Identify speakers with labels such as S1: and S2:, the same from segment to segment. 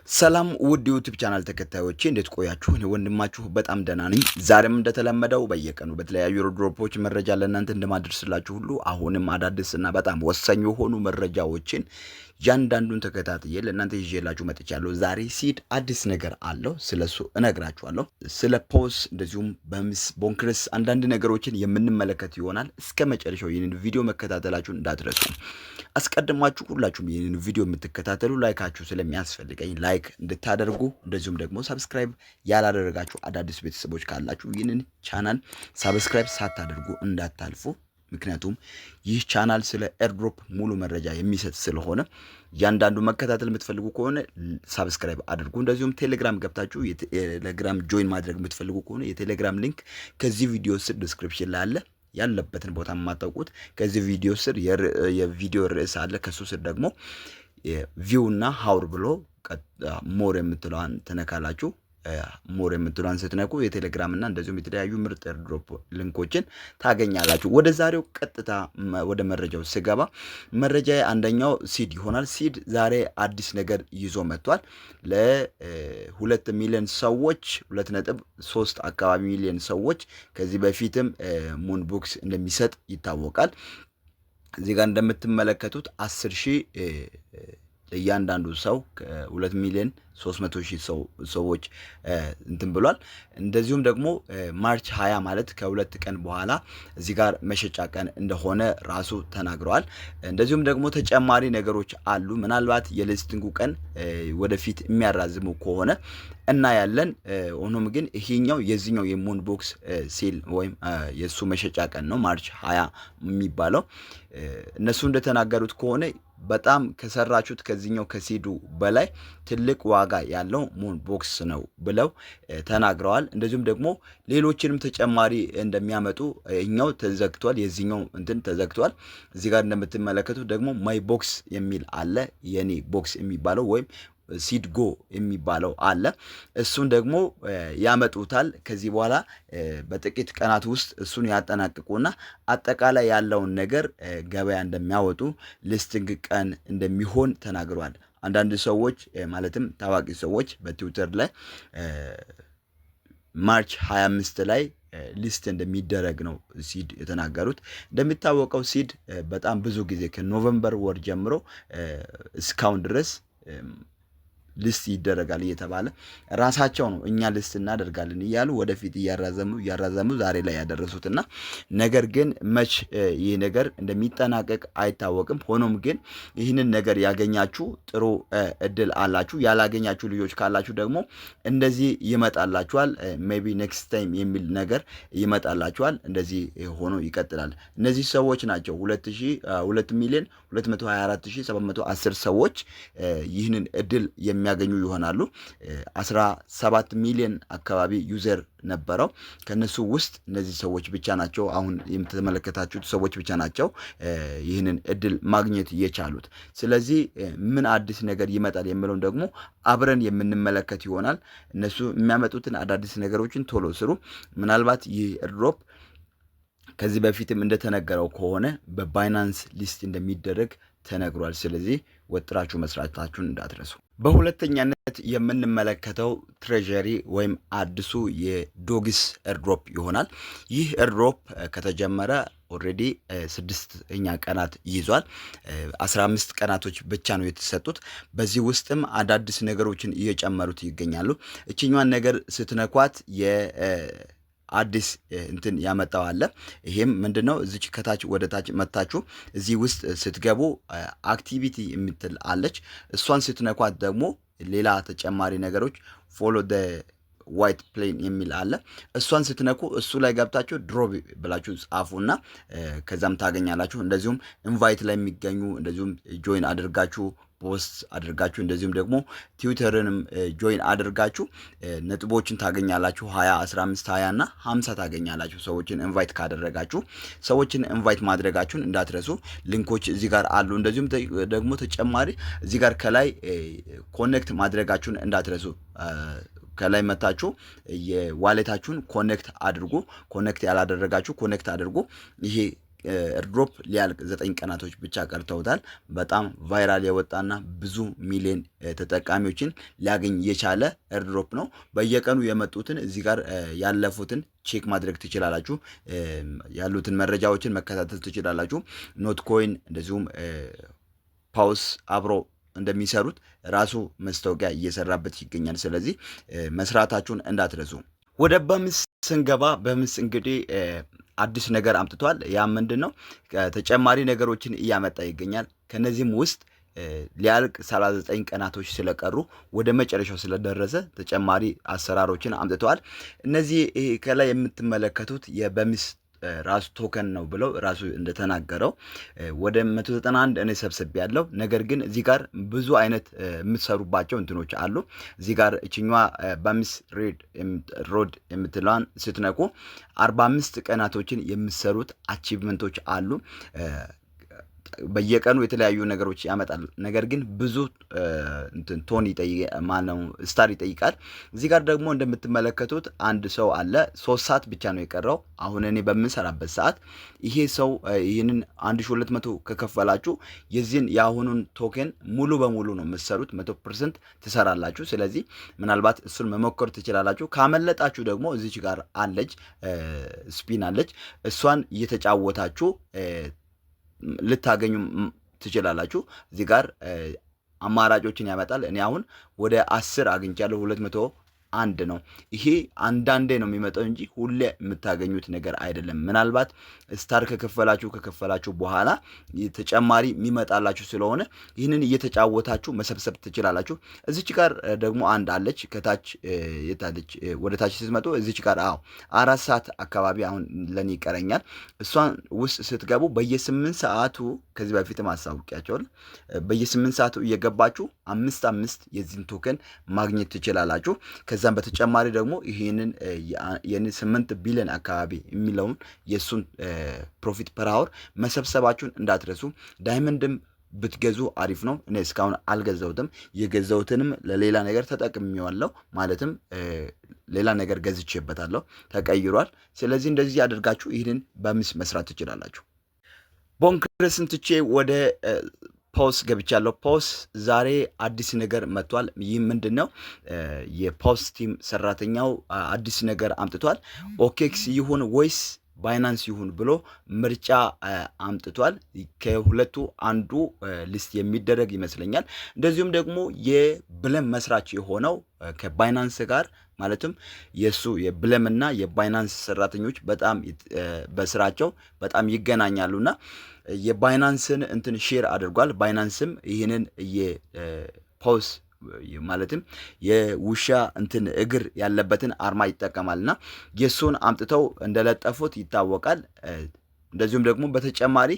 S1: ሰላም ውድ ዩቲዩብ ቻናል ተከታዮቼ እንዴት ቆያችሁ? እኔ ወንድማችሁ በጣም ደህና ነኝ። ዛሬም እንደተለመደው በየቀኑ በተለያዩ ድሮፖች መረጃ ለእናንተ እንደማደርስላችሁ ሁሉ አሁንም አዳዲስና በጣም ወሳኝ የሆኑ መረጃዎችን ያንዳንዱን ተከታትዬ ለእናንተ ይዤላችሁ መጥቻለሁ። ዛሬ ሲድ አዲስ ነገር አለው፣ ስለሱ እነግራችኋለሁ። ስለ ፖስ እንደዚሁም በሚስ ቦንክረስ አንዳንድ ነገሮችን የምንመለከት ይሆናል። እስከ መጨረሻው ይህንን ቪዲዮ መከታተላችሁን እንዳትረሱ። አስቀድማችሁ ሁላችሁም ይህንን ቪዲዮ የምትከታተሉ ላይካችሁ ስለሚያስፈልገኝ ላይክ እንድታደርጉ እንደዚሁም ደግሞ ሰብስክራይብ ያላደረጋችሁ አዳዲስ ቤተሰቦች ካላችሁ ይህንን ቻናል ሰብስክራይብ ሳታደርጉ እንዳታልፉ። ምክንያቱም ይህ ቻናል ስለ ኤርድሮፕ ሙሉ መረጃ የሚሰጥ ስለሆነ ያንዳንዱ መከታተል የምትፈልጉ ከሆነ ሰብስክራይብ አድርጉ። እንደዚሁም ቴሌግራም ገብታችሁ የቴሌግራም ጆይን ማድረግ የምትፈልጉ ከሆነ የቴሌግራም ሊንክ ከዚህ ቪዲዮ ስር ዲስክሪፕሽን ላይ አለ። ያለበትን ቦታ የማታውቁት ከዚህ ቪዲዮ ስር የቪዲዮ ርዕስ አለ። ከሱ ስር ደግሞ ቪው እና ሀውር ብሎ ሞር የምትለዋን ትነካላችሁ። ሞር የምትለዋን ስትነኩ የቴሌግራም እና እንደዚሁም የተለያዩ ምርጥ ኤርድሮፕ ሊንኮችን ታገኛላችሁ። ወደ ዛሬው ቀጥታ ወደ መረጃው ስገባ መረጃ አንደኛው ሲድ ይሆናል። ሲድ ዛሬ አዲስ ነገር ይዞ መጥቷል። ለ2 ሚሊዮን ሰዎች 2.3 አካባቢ ሚሊዮን ሰዎች ከዚህ በፊትም ሙን ቦክስ እንደሚሰጥ ይታወቃል። እዚህ ጋር እንደምትመለከቱት 10,000 እያንዳንዱ ሰው ከ2 ሚሊዮን 300,000 ሰዎች እንትን ብሏል። እንደዚሁም ደግሞ ማርች 20 ማለት ከሁለት ቀን በኋላ እዚህ ጋር መሸጫ ቀን እንደሆነ ራሱ ተናግረዋል። እንደዚሁም ደግሞ ተጨማሪ ነገሮች አሉ። ምናልባት የሊስቲንጉ ቀን ወደፊት የሚያራዝሙ ከሆነ እና ያለን ሆኖም ግን ይሄኛው የዚህኛው የሙን ቦክስ ሴል ወይም የሱ መሸጫ ቀን ነው ማርች 20 የሚባለው። እነሱ እንደተናገሩት ከሆነ በጣም ከሰራችሁት ከዚህኛው ከሲዱ በላይ ትልቅ ዋጋ ያለው ሙን ቦክስ ነው ብለው ተናግረዋል። እንደዚሁም ደግሞ ሌሎችንም ተጨማሪ እንደሚያመጡ እኛው ተዘግቷል፣ የዚህኛው እንትን ተዘግቷል። እዚህ ጋር እንደምትመለከቱት ደግሞ ማይ ቦክስ የሚል አለ፣ የኔ ቦክስ የሚባለው ወይም ሲድ ጎ የሚባለው አለ። እሱን ደግሞ ያመጡታል። ከዚህ በኋላ በጥቂት ቀናት ውስጥ እሱን ያጠናቅቁና አጠቃላይ ያለውን ነገር ገበያ እንደሚያወጡ ሊስቲንግ ቀን እንደሚሆን ተናግረዋል። አንዳንድ ሰዎች ማለትም ታዋቂ ሰዎች በትዊተር ላይ ማርች 25 ላይ ሊስት እንደሚደረግ ነው ሲድ የተናገሩት። እንደሚታወቀው ሲድ በጣም ብዙ ጊዜ ከኖቬምበር ወር ጀምሮ እስካሁን ድረስ ሊስት ይደረጋል እየተባለ ራሳቸው ነው እኛ ሊስት እናደርጋለን እያሉ ወደፊት እያራዘሙ ዛሬ ላይ ያደረሱትና ነገር ግን መች ይህ ነገር እንደሚጠናቀቅ አይታወቅም። ሆኖም ግን ይህንን ነገር ያገኛችሁ ጥሩ እድል አላችሁ። ያላገኛችሁ ልጆች ካላችሁ ደግሞ እንደዚህ ይመጣላችኋል። ሜቢ ኔክስት ታይም የሚል ነገር ይመጣላችኋል። እንደዚህ ሆኖ ይቀጥላል። እነዚህ ሰዎች ናቸው 2 ሚሊዮን 224,710 ሰዎች ይህንን እድል የሚያገኙ ይሆናሉ። 17 ሚሊዮን አካባቢ ዩዘር ነበረው። ከነሱ ውስጥ እነዚህ ሰዎች ብቻ ናቸው፣ አሁን የምትመለከታችሁት ሰዎች ብቻ ናቸው ይህንን እድል ማግኘት የቻሉት። ስለዚህ ምን አዲስ ነገር ይመጣል የሚለውን ደግሞ አብረን የምንመለከት ይሆናል። እነሱ የሚያመጡትን አዳዲስ ነገሮችን ቶሎ ስሩ። ምናልባት ይህ ኤርድሮፕ ከዚህ በፊትም እንደተነገረው ከሆነ በባይናንስ ሊስት እንደሚደረግ ተነግሯል። ስለዚህ ወጥራችሁ መስራታችሁን እንዳትረሱ። በሁለተኛነት የምንመለከተው ትሬዠሪ ወይም አዲሱ የዶግስ ኤርድሮፕ ይሆናል። ይህ ኤርድሮፕ ከተጀመረ ኦልሬዲ 6ኛ ቀናት ይዟል። 15 ቀናቶች ብቻ ነው የተሰጡት። በዚህ ውስጥም አዳዲስ ነገሮችን እየጨመሩት ይገኛሉ። እችኛዋን ነገር ስትነኳት አዲስ እንትን ያመጣው አለ። ይሄም ምንድነው? እዚች ከታች ወደ ታች መታችሁ እዚህ ውስጥ ስትገቡ አክቲቪቲ የምትል አለች። እሷን ስትነኳት ደግሞ ሌላ ተጨማሪ ነገሮች ፎሎ ደ ዋይት ፕሌን የሚል አለ። እሷን ስትነኩ እሱ ላይ ገብታችሁ ድሮፕ ብላችሁ ጻፉና ከዛም ታገኛላችሁ። እንደዚሁም ኢንቫይት ላይ የሚገኙ እንደዚሁም ጆይን አድርጋችሁ ፖስት አድርጋችሁ እንደዚሁም ደግሞ ትዊተርንም ጆይን አድርጋችሁ ነጥቦችን ታገኛላችሁ። 20 15 20 እና 50 ታገኛላችሁ። ሰዎችን ኢንቫይት ካደረጋችሁ ሰዎችን ኢንቫይት ማድረጋችሁን እንዳትረሱ። ሊንኮች እዚህ ጋር አሉ። እንደዚሁም ደግሞ ተጨማሪ እዚህ ጋር ከላይ ኮኔክት ማድረጋችሁን እንዳትረሱ። ከላይ መታችሁ የዋሌታችሁን ኮኔክት አድርጉ። ኮኔክት ያላደረጋችሁ ኮኔክት አድርጉ። ይሄ ኤርድሮፕ ሊያልቅ 9 ቀናቶች ብቻ ቀርተውታል። በጣም ቫይራል የወጣና ብዙ ሚሊዮን ተጠቃሚዎችን ሊያገኝ የቻለ ኤርድሮፕ ነው። በየቀኑ የመጡትን እዚህ ጋር ያለፉትን ቼክ ማድረግ ትችላላችሁ። ያሉትን መረጃዎችን መከታተል ትችላላችሁ። ኖት ኮይን እንደዚሁም ፓውስ አብሮ እንደሚሰሩት ራሱ መስታወቂያ እየሰራበት ይገኛል። ስለዚህ መስራታችሁን እንዳትረሱ። ወደ በምስ ስንገባ በምስ እንግዲህ አዲስ ነገር አምጥቷል። ያ ምንድን ነው? ተጨማሪ ነገሮችን እያመጣ ይገኛል። ከነዚህም ውስጥ ሊያልቅ 39 ቀናቶች ስለቀሩ ወደ መጨረሻው ስለደረሰ ተጨማሪ አሰራሮችን አምጥተዋል። እነዚህ ከላይ የምትመለከቱት የበምስ ራሱ ቶከን ነው ብለው ራሱ እንደተናገረው ወደ 191 እኔ ሰብስቤ ያለው። ነገር ግን እዚህ ጋር ብዙ አይነት የምትሰሩባቸው እንትኖች አሉ። እዚህ ጋር እችኛዋ በምስ ሮድ የምትለዋን ስትነቁ 45 ቀናቶችን የምትሰሩት አቺቭመንቶች አሉ። በየቀኑ የተለያዩ ነገሮች ያመጣል። ነገር ግን ብዙ ቶን ስታር ይጠይቃል። እዚህ ጋር ደግሞ እንደምትመለከቱት አንድ ሰው አለ። 3 ሰዓት ብቻ ነው የቀረው። አሁን እኔ በምንሰራበት ሰዓት ይሄ ሰው ይህንን 1200 ከከፈላችሁ የዚህን የአሁኑን ቶኬን ሙሉ በሙሉ ነው የምትሰሩት፣ 100% ትሰራላችሁ። ስለዚህ ምናልባት እሱን መሞከር ትችላላችሁ። ካመለጣችሁ ደግሞ እዚች ጋር አለች ስፒን አለች። እሷን እየተጫወታችሁ ልታገኙ ትችላላችሁ። እዚህ ጋር አማራጮችን ያመጣል። እኔ አሁን ወደ 10 አግኝቻለሁ። 201 ነው። ይሄ አንዳንዴ ነው የሚመጣው እንጂ ሁሌ የምታገኙት ነገር አይደለም። ምናልባት ስታር ከከፈላችሁ በኋላ ተጨማሪ የሚመጣላችሁ ስለሆነ ይህንን እየተጫወታችሁ መሰብሰብ ትችላላችሁ። እዚች ጋር ደግሞ አንድ አለች ከታች የታለች ወደ ታች ስትመጡ እዚች ጋር 4 ሰዓት አካባቢ አሁን ለኔ ይቀረኛል። እሷን ውስጥ ስትገቡ በየ8 ሰዓቱ ከዚህ በፊትም አሳውቂያቸዋለሁ። በየ8 ሰዓቱ እየገባችሁ 5 የዚህን ቶከን ማግኘት ትችላላችሁ። ከዛም በተጨማሪ ደግሞ ይሄንን 8 ቢሊዮን አካባቢ የሚለውን የሱን ፕሮፊት ፐር አወር መሰብሰባችሁን እንዳትረሱ። ዳይመንድም ብትገዙ አሪፍ ነው። እኔ እስካሁን አልገዛሁትም። የገዛሁትንም ለሌላ ነገር ተጠቅሜዋለሁ። ማለትም ሌላ ነገር ገዝቼበታለሁ፣ ተቀይሯል። ስለዚህ እንደዚህ ያደርጋችሁ ይህንን በምስ መስራት ትችላላችሁ። ቦንክረስን ትቼ ወደ ፖስ ገብቻለሁ። ፖስ ዛሬ አዲስ ነገር መጥቷል። ይህ ምንድን ነው? የፖስ ቲም ሰራተኛው አዲስ ነገር አምጥቷል። ኦኬክስ ይሁን ወይስ ባይናንስ ይሁን ብሎ ምርጫ አምጥቷል። ከሁለቱ አንዱ ሊስት የሚደረግ ይመስለኛል። እንደዚሁም ደግሞ የብለም መስራች የሆነው ከባይናንስ ጋር ማለትም የሱ የብለም እና የባይናንስ ሰራተኞች በጣም በስራቸው በጣም ይገናኛሉና የባይናንስን እንትን ሼር አድርጓል። ባይናንስም ይህንን የፖስ ማለትም የውሻ እንትን እግር ያለበትን አርማ ይጠቀማልና የሱን አምጥተው እንደለጠፉት ይታወቃል። እንደዚሁም ደግሞ በተጨማሪ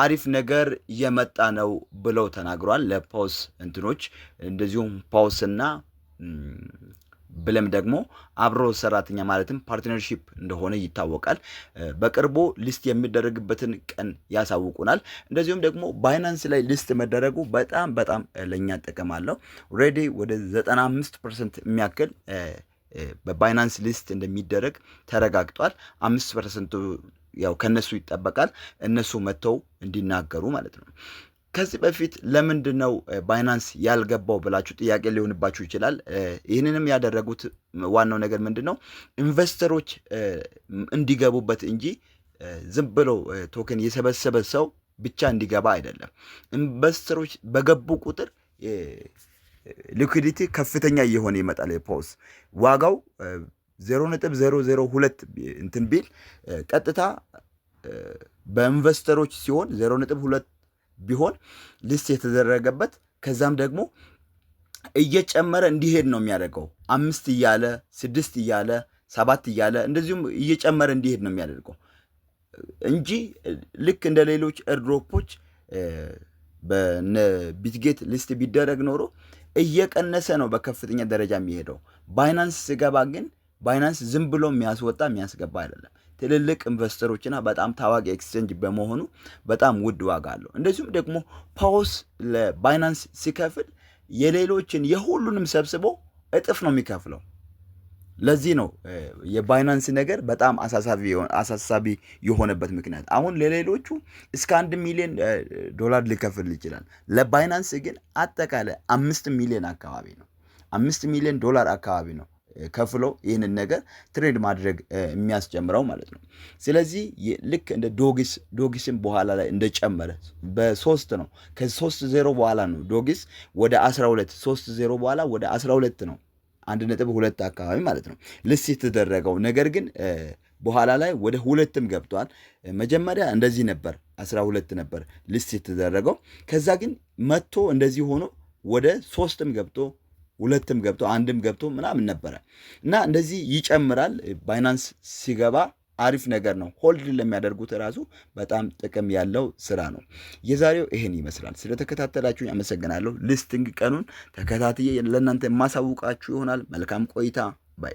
S1: አሪፍ ነገር የመጣ ነው ብለው ተናግሯል ለፖስ እንትኖች። እንደዚሁም ፖስና ብለም ደግሞ አብሮ ሰራተኛ ማለትም ፓርትነርሺፕ እንደሆነ ይታወቃል። በቅርቡ ሊስት የሚደረግበትን ቀን ያሳውቁናል። እንደዚሁም ደግሞ ባይናንስ ላይ ሊስት መደረጉ በጣም ለኛ ጥቅም አለው። ኦልሬዲ ወደ 95% የሚያክል በባይናንስ ሊስት እንደሚደረግ ተረጋግጧል። 5% ያው ከነሱ ይጠበቃል፣ እነሱ መጥተው እንዲናገሩ ማለት ነው። ከዚህ በፊት ለምንድን ነው ባይናንስ ያልገባው ብላችሁ ጥያቄ ሊሆንባችሁ ይችላል። ይህንንም ያደረጉት ዋናው ነገር ምንድን ነው? ኢንቨስተሮች እንዲገቡበት እንጂ ዝም ብሎ ቶከን የሰበሰበ ሰው ብቻ እንዲገባ አይደለም። ኢንቨስተሮች በገቡ ቁጥር ሊኩዊዲቲ ከፍተኛ እየሆነ ይመጣል። የፖስ ዋጋው 0.002 እንትን ቢል ቀጥታ በኢንቨስተሮች ሲሆን 0.2 ቢሆን ሊስት የተደረገበት ከዛም ደግሞ እየጨመረ እንዲሄድ ነው የሚያደርገው። 5 እያለ 6 እያለ 7 እያለ እንደዚሁም እየጨመረ እንዲሄድ ነው የሚያደርገው እንጂ ልክ እንደ ሌሎች ኤርድሮፖች በነ ቢትጌት ሊስት ቢደረግ ኖሮ እየቀነሰ ነው በከፍተኛ ደረጃ የሚሄደው። ባይናንስ ሲገባ ግን ባይናንስ ዝም ብሎ የሚያስወጣ የሚያስገባ አይደለም። ትልልቅ ኢንቨስተሮችና በጣም ታዋቂ ኤክስቼንጅ በመሆኑ በጣም ውድ ዋጋ አለው። እንደዚሁም ደግሞ ፖስ ለባይናንስ ሲከፍል የሌሎችን የሁሉንም ሰብስቦ እጥፍ ነው የሚከፍለው። ለዚህ ነው የባይናንስ ነገር በጣም አሳሳቢ የሆነበት ምክንያት። አሁን ለሌሎቹ እስከ 1 ሚሊዮን ዶላር ሊከፍል ይችላል። ለባይናንስ ግን አጠቃላይ 5 ሚሊዮን አካባቢ ነው። 5 ሚሊዮን ዶላር አካባቢ ነው ከፍሎ ይህንን ነገር ትሬድ ማድረግ የሚያስጀምረው ማለት ነው። ስለዚህ ልክ እንደ ዶጊስም በኋላ ላይ እንደጨመረ በ3 ነው ከ3-0 በኋላ ነው ዶጊስ ወደ 12 3-0 በኋላ ወደ 12 ነው 1.2 አካባቢ ማለት ነው ልስ የተደረገው። ነገር ግን በኋላ ላይ ወደ 2ም ገብቷል። መጀመሪያ እንደዚህ ነበር 12 ነበር ልስ የተደረገው። ከዛ ግን መጥቶ እንደዚህ ሆኖ ወደ 3ም ገብቶ 2ም ገብቶ 1ም ገብቶ ምናምን ነበረ እና እንደዚህ ይጨምራል። ባይናንስ ሲገባ አሪፍ ነገር ነው። ሆልድ ለሚያደርጉት ራሱ በጣም ጥቅም ያለው ስራ ነው። የዛሬው ይሄን ይመስላል። ስለተከታተላችሁ አመሰግናለሁ። ሊስቲንግ ቀኑን ተከታትዬ ለእናንተ የማሳውቃችሁ ይሆናል። መልካም ቆይታ ባይ